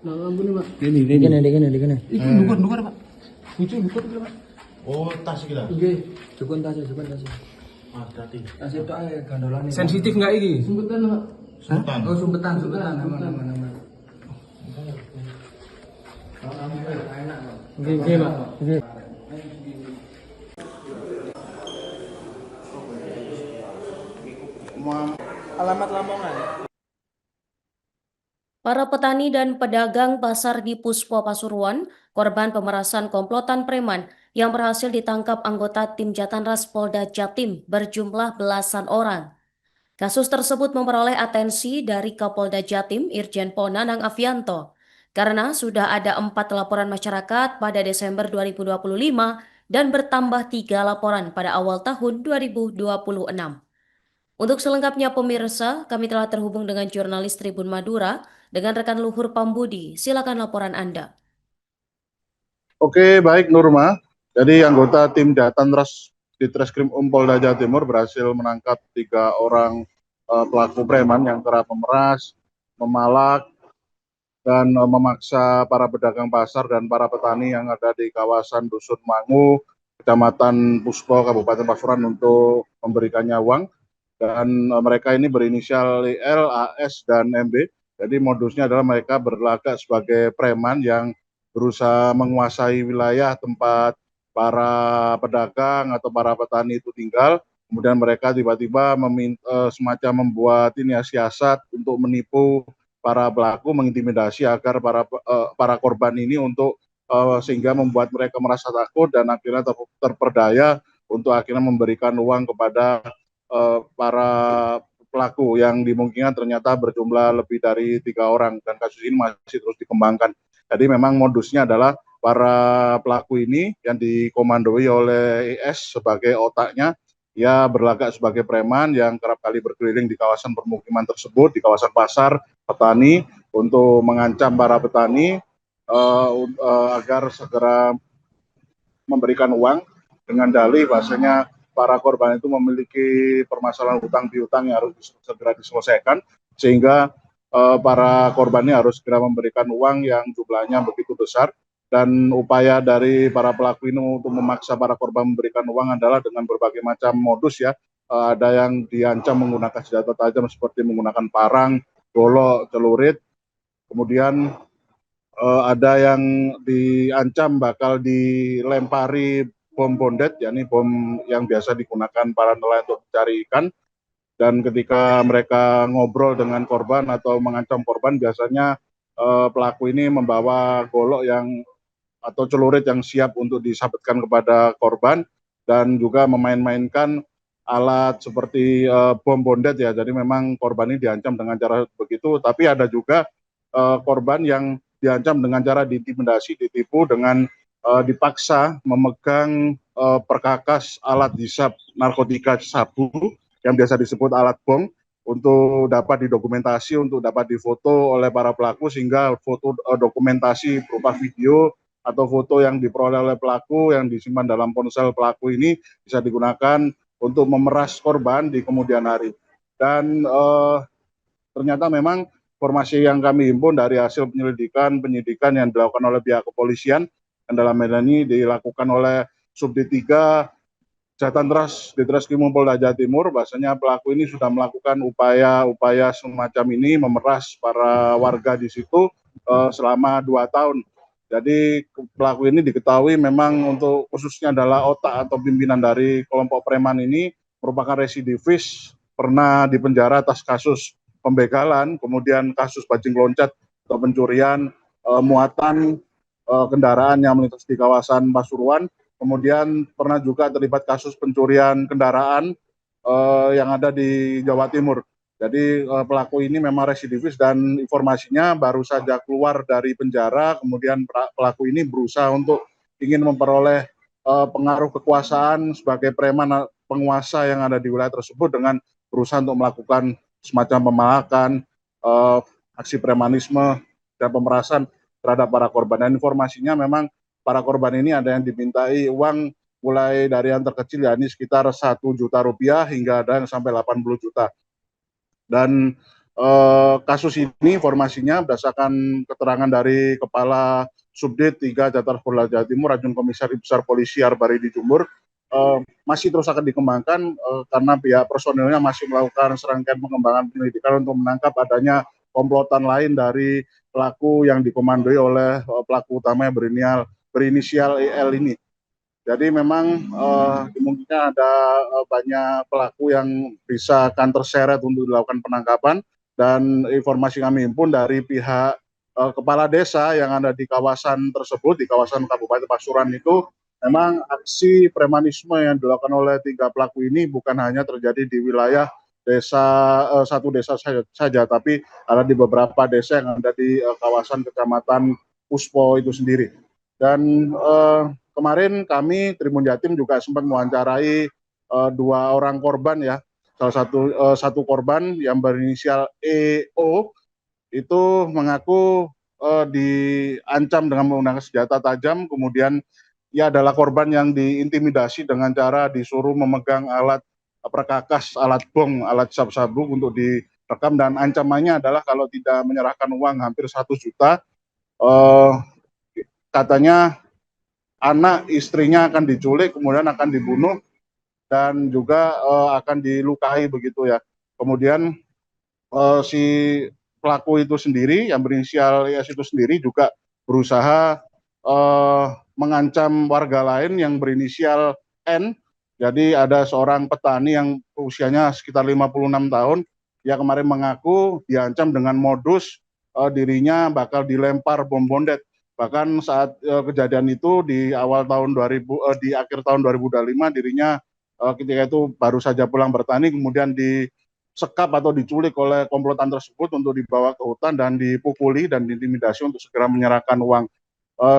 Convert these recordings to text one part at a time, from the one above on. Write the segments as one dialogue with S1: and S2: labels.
S1: Nah, ampun nih, Pak.
S2: Di kene.
S1: Itu dukun, Pak. Itu dukun, Pak.
S3: Oh, tas kita.
S1: Nggih.
S2: Dukun tas.
S3: Hati-hati.
S2: Tas itu ae gandolane.
S1: Sensitif enggak iki? Sumbetan, Pak.
S3: Sultan.
S2: Oh, sumbetan aman.
S1: Nggih, Pak. Nggih.
S2: Alamat Lamongan.
S4: Para petani dan pedagang pasar di Puspo Pasuruan, korban pemerasan komplotan preman yang berhasil ditangkap anggota tim Jatanras Polda Jatim berjumlah belasan orang. Kasus tersebut memperoleh atensi dari Kapolda Jatim Irjen Pol Nanang Afianto karena sudah ada 4 laporan masyarakat pada Desember 2025 dan bertambah 3 laporan pada awal tahun 2026. Untuk selengkapnya pemirsa, kami telah terhubung dengan jurnalis Tribun Madura dengan rekan Luhur Pambudi. Silakan laporan Anda.
S3: Oke, baik Nurma. Jadi anggota tim Jatanras di Treskrim Polda Jawa Timur berhasil menangkap 3 orang pelaku preman yang kerap memeras, memalak, dan memaksa para pedagang pasar dan para petani yang ada di kawasan Dusun Mangu, Kecamatan Puspo, Kabupaten Pasuruan untuk memberikannya uang. Dan mereka ini berinisial L, AS, dan MB. Jadi modusnya adalah mereka berlagak sebagai preman yang berusaha menguasai wilayah tempat para pedagang atau para petani itu tinggal. Kemudian mereka tiba-tiba semacam membuat siasat untuk menipu para pelaku, mengintimidasi agar para korban ini untuk sehingga membuat mereka merasa takut dan akhirnya terperdaya untuk akhirnya memberikan uang kepada para pelaku yang dimungkinkan ternyata berjumlah lebih dari 3 orang dan kasus ini masih terus dikembangkan. Jadi memang modusnya adalah para pelaku ini yang dikomandoi oleh IS sebagai otaknya, ya berlagak sebagai preman yang kerap kali berkeliling di kawasan permukiman tersebut, di kawasan pasar, petani, untuk mengancam para petani agar segera memberikan uang dengan dalih bahasanya para korban itu memiliki permasalahan hutang piutang yang harus segera diselesaikan, sehingga para korban ini harus segera memberikan uang yang jumlahnya begitu besar. Dan upaya dari para pelaku ini untuk memaksa para korban memberikan uang adalah dengan berbagai macam modus ya. Ada yang diancam menggunakan senjata tajam seperti menggunakan parang, golok, celurit. Kemudian ada yang diancam bakal dilempari bom bondet, yakni bom yang biasa digunakan para nelayan untuk mencari ikan. Dan ketika mereka ngobrol dengan korban atau mengancam korban, biasanya pelaku ini membawa golok atau celurit yang siap untuk disabetkan kepada korban, dan juga memain-mainkan alat seperti bom bondet ya. Jadi memang korban ini diancam dengan cara begitu, tapi ada juga korban yang diancam dengan cara diintimidasi, ditipu dengan dipaksa memegang perkakas alat hisap narkotika sabu yang biasa disebut alat bong untuk dapat didokumentasi, untuk dapat difoto oleh para pelaku, sehingga foto dokumentasi berupa video atau foto yang diperoleh oleh pelaku yang disimpan dalam ponsel pelaku ini bisa digunakan untuk memeras korban di kemudian hari. Dan ternyata memang informasi yang kami himpun dari hasil penyidikan yang dilakukan oleh pihak kepolisian, dan dalam medan ini dilakukan oleh Subdit 3 Jatanras di Treskrim Polda Jawa Timur, bahasanya pelaku ini sudah melakukan upaya semacam ini memeras para warga di situ selama 2 tahun. Jadi pelaku ini diketahui memang untuk khususnya adalah otak atau pimpinan dari kelompok preman ini, merupakan residivis, pernah dipenjara atas kasus pembegalan, kemudian kasus bajing loncat atau pencurian muatan kendaraan yang melintas di kawasan Pasuruan, kemudian pernah juga terlibat kasus pencurian kendaraan yang ada di Jawa Timur. Jadi pelaku ini memang residivis dan informasinya baru saja keluar dari penjara, kemudian pelaku ini berusaha untuk ingin memperoleh pengaruh kekuasaan sebagai preman penguasa yang ada di wilayah tersebut dengan berusaha untuk melakukan semacam pemalakan, aksi premanisme dan pemerasan terhadap para korban. Dan informasinya memang para korban ini ada yang dimintai uang mulai dari yang terkecil yakni sekitar 1 juta rupiah hingga ada yang sampai 80 juta. Dan kasus ini informasinya berdasarkan keterangan dari Kepala Subdit 3 Jatras Polda Jawa Timur, Ajun Komisaris Besar Polisi Arbari di Jember, masih terus akan dikembangkan karena pihak personilnya masih melakukan serangkaian pengembangan penyelidikan untuk menangkap adanya komplotan lain dari pelaku yang dikomandoi oleh pelaku utama yang berinisial EL ini. Jadi memang dimungkinkan ada banyak pelaku yang bisa akan terseret untuk dilakukan penangkapan, dan informasi kami himpun dari pihak kepala desa yang ada di kawasan tersebut, di kawasan Kabupaten Pasuruan itu, memang aksi premanisme yang dilakukan oleh 3 pelaku ini bukan hanya terjadi di wilayah satu desa saja, tapi ada di beberapa desa yang ada di kawasan Kecamatan Puspo itu sendiri. Dan kemarin kami Tribun Jatim juga sempat mewawancarai 2 orang korban ya. Salah satu korban yang berinisial EO itu mengaku diancam dengan menggunakan senjata tajam, kemudian ia adalah korban yang diintimidasi dengan cara disuruh memegang alat perkakas, alat bong, alat sabu-sabu untuk direkam, dan ancamannya adalah kalau tidak menyerahkan uang hampir 1 juta, katanya anak istrinya akan diculik, kemudian akan dibunuh, dan juga akan dilukai begitu ya. Kemudian si pelaku itu sendiri yang berinisial IS itu sendiri juga berusaha mengancam warga lain yang berinisial N. Jadi ada seorang petani yang usianya sekitar 56 tahun, dia kemarin mengaku diancam dengan modus dirinya bakal dilempar bom bondet. Bahkan saat kejadian itu di akhir tahun 2025, dirinya ketika itu baru saja pulang bertani, kemudian disekap atau diculik oleh komplotan tersebut untuk dibawa ke hutan dan dipukuli dan diintimidasi untuk segera menyerahkan uang.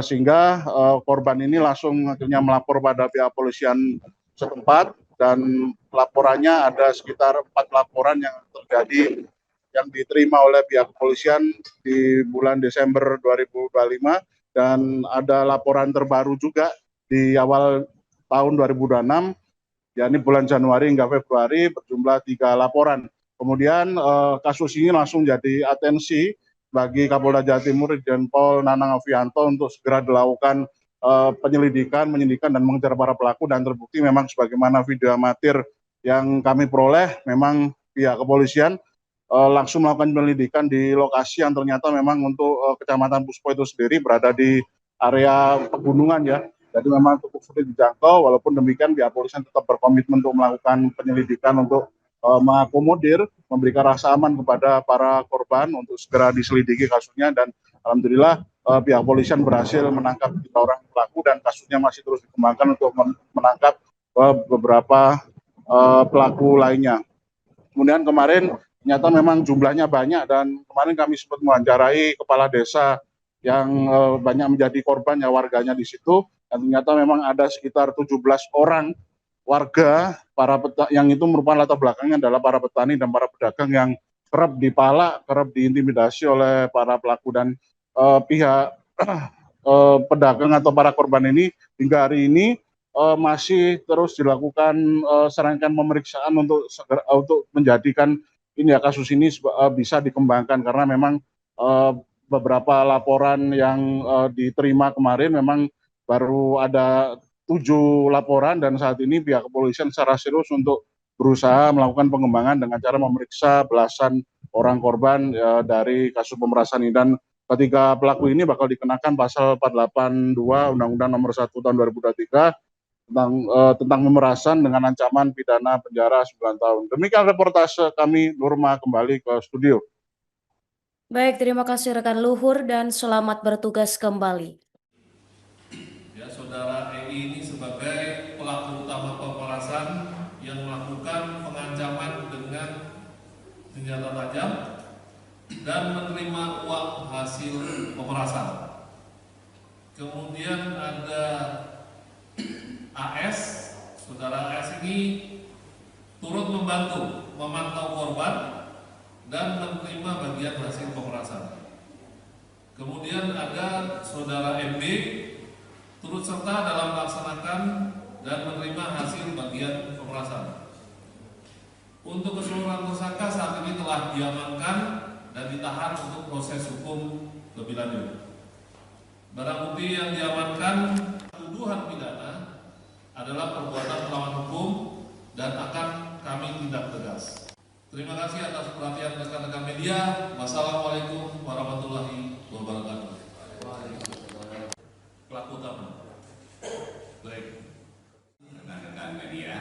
S3: Sehingga korban ini langsung akhirnya melapor pada pihak polisian setempat, dan laporannya ada sekitar 4 laporan yang terjadi yang diterima oleh pihak kepolisian di bulan Desember 2025, dan ada laporan terbaru juga di awal tahun 2026, yakni bulan Januari hingga Februari, berjumlah 3 laporan. Kemudian kasus ini langsung jadi atensi bagi Kapolda Jawa Timur Irjen Pol Nanang Afianto untuk segera dilakukan penyelidikan, menyidikan, dan mengejar para pelaku, dan terbukti memang sebagaimana video amatir yang kami peroleh, memang pihak kepolisian langsung melakukan penyelidikan di lokasi yang ternyata memang untuk Kecamatan Puspo itu sendiri berada di area pegunungan ya. Jadi memang cukup sulit dijangkau. Walaupun demikian pihak kepolisian tetap berkomitmen untuk melakukan penyelidikan untuk mengakomodir, memberikan rasa aman kepada para korban untuk segera diselidiki kasusnya, dan alhamdulillah pihak kepolisian berhasil menangkap 3 orang pelaku, dan kasusnya masih terus dikembangkan untuk menangkap beberapa pelaku lainnya. Kemudian kemarin ternyata memang jumlahnya banyak, dan kemarin kami sempat mewawancarai kepala desa yang banyak menjadi korban ya warganya di situ, dan ternyata memang ada sekitar 17 orang warga yang itu merupakan latar belakangnya adalah para petani dan para pedagang yang kerap dipalak, kerap diintimidasi oleh para pelaku, dan pihak pedagang atau para korban ini hingga hari ini masih terus dilakukan serangkaian pemeriksaan untuk menjadikan ini ya kasus ini bisa dikembangkan, karena memang beberapa laporan yang diterima kemarin memang baru ada 7 laporan, dan saat ini pihak kepolisian secara serius untuk berusaha melakukan pengembangan dengan cara memeriksa belasan orang korban dari kasus pemerasan ini, dan ketiga pelaku ini bakal dikenakan pasal 482 Undang-Undang Nomor 1 Tahun 2023 tentang pemerasan dengan ancaman pidana penjara 9 tahun. Demikian reportase kami, Nurma, kembali ke studio.
S4: Baik, terima kasih rekan Luhur dan selamat bertugas kembali.
S5: Ya, saudara EI ini sebagai pelaku utama pemerasan yang melakukan pengancaman dengan senjata tajam dan menerima uang hasil pemerasan. Kemudian ada AS, saudara AS ini turut membantu memantau korban dan menerima bagian hasil pemerasan. Kemudian ada saudara MB turut serta dalam melaksanakan dan menerima hasil bagian pemerasan. Untuk keseluruhan tersangka saat ini telah diamankan dan ditahan untuk proses hukum lebih lanjut. Barang bukti yang diamankan tuduhan pidana adalah perbuatan melawan hukum dan akan kami tindak tegas. Terima kasih atas perhatian rekan-rekan media. Wassalamualaikum warahmatullahi wabarakatuh. Pelaku utama. Baik.
S6: Rekan-rekan media,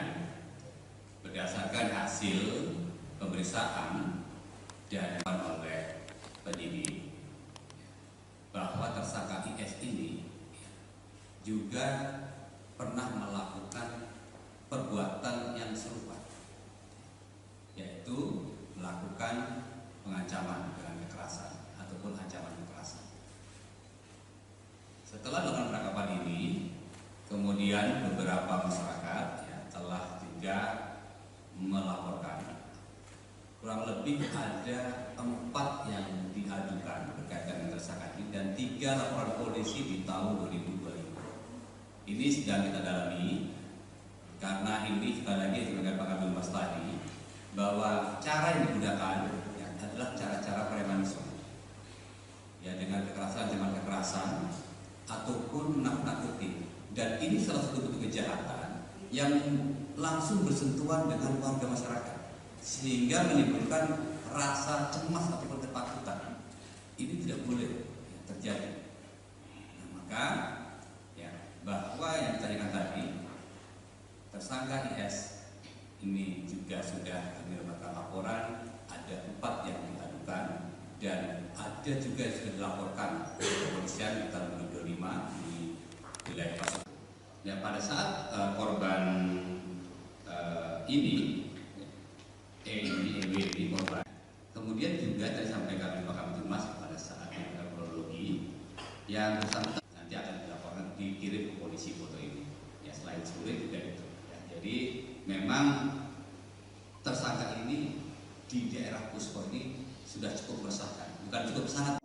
S6: berdasarkan hasil pemeriksaan dan oleh penyidik bahwa tersangka IS ini juga pernah melakukan perbuatan yang serupa, yaitu melakukan pengancaman dengan kekerasan ataupun ancaman kekerasan. Setelah dilakukan penangkapan ini, kemudian beberapa masyarakat telah juga melaporkan. Kurang lebih ada 4 yang diadukan berkaitan dengan tersangka ini dan 3 laporan polisi di tahun 2020. Ini sedang kita dalami karena ini sekali lagi sebagai Pak Kabin Mas tadi bahwa cara yang digunakan adalah cara-cara premanisme, dengan kekerasan ataupun nakut-nakuti, dan ini salah satu bentuk kejahatan yang langsung bersentuhan dengan warga masyarakat sehingga menimbulkan rasa cemas ataupun ketakutan. Ini tidak boleh terjadi. Maka bahwa yang ditanyakan tadi, tersangka IS ini juga sudah kami dapatkan laporan ada 4 yang diadukan dan ada juga yang sudah dilaporkan oleh kepolisian di tahun 2025 di wilayah Pasar. Dan pada saat korban ini korban, kemudian juga tadi sampaikan oleh Pak Kabin Mas pada saat kronologi yang bersangkutan nanti akan dilaporkan, dikirim ke polisi foto ini. Selain sulit juga itu. Jadi memang tersangka ini di daerah Puspo ini sudah cukup meresahkan, bukan cukup sangat.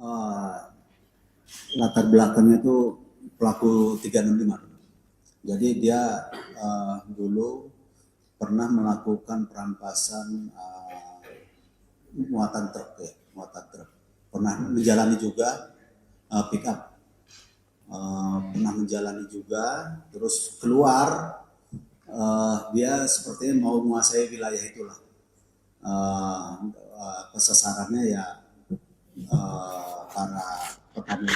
S7: Latar belakangnya itu pelaku 365. Jadi dia dulu pernah melakukan perampasan muatan truk, Pernah menjalani juga pick up. Pernah menjalani juga, terus keluar. Dia sepertinya mau menguasai wilayah itulah. Kesasarannya para petani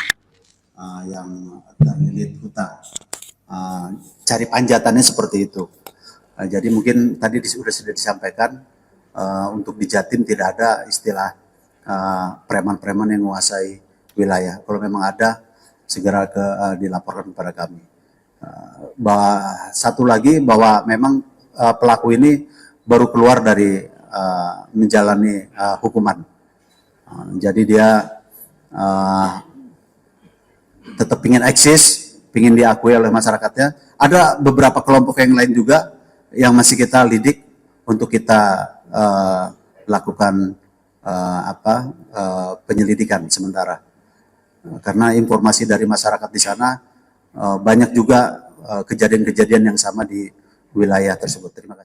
S7: yang terlilit hutan. Cari panjatannya seperti itu. Jadi mungkin tadi sudah disampaikan untuk di Jatim tidak ada istilah preman-preman yang menguasai wilayah. Kalau memang ada, segera dilaporkan kepada kami. Satu lagi bahwa memang pelaku ini baru keluar dari menjalani hukuman. Jadi dia tetap ingin eksis, ingin diakui oleh masyarakatnya. Ada beberapa kelompok yang lain juga yang masih kita lidik untuk kita lakukan penyelidikan sementara. Karena informasi dari masyarakat di sana banyak juga kejadian-kejadian yang sama di wilayah tersebut. Terima kasih.